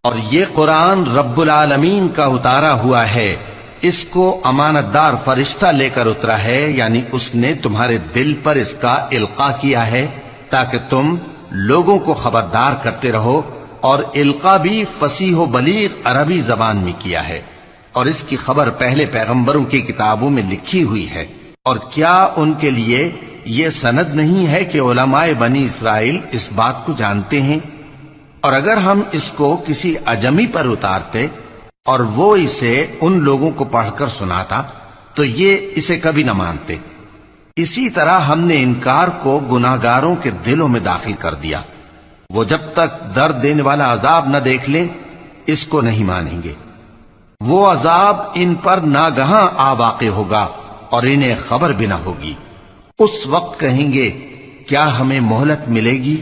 اور یہ قرآن رب العالمین کا اتارا ہوا ہے، اس کو امانت دار فرشتہ لے کر اترا ہے، یعنی اس نے تمہارے دل پر اس کا القاء کیا ہے تاکہ تم لوگوں کو خبردار کرتے رہو، اور القاء بھی فصیح و بلیغ عربی زبان میں کیا ہے، اور اس کی خبر پہلے پیغمبروں کی کتابوں میں لکھی ہوئی ہے۔ اور کیا ان کے لیے یہ سند نہیں ہے کہ علماء بنی اسرائیل اس بات کو جانتے ہیں؟ اور اگر ہم اس کو کسی اجمی پر اتارتے اور وہ اسے ان لوگوں کو پڑھ کر سناتا تو یہ اسے کبھی نہ مانتے۔ اسی طرح ہم نے انکار کو گناہگاروں کے دلوں میں داخل کر دیا، وہ جب تک درد دینے والا عذاب نہ دیکھ لیں اس کو نہیں مانیں گے۔ وہ عذاب ان پر ناگہاں آ واقع ہوگا اور انہیں خبر بھی نہ ہوگی۔ اس وقت کہیں گے کیا ہمیں مہلت ملے گی؟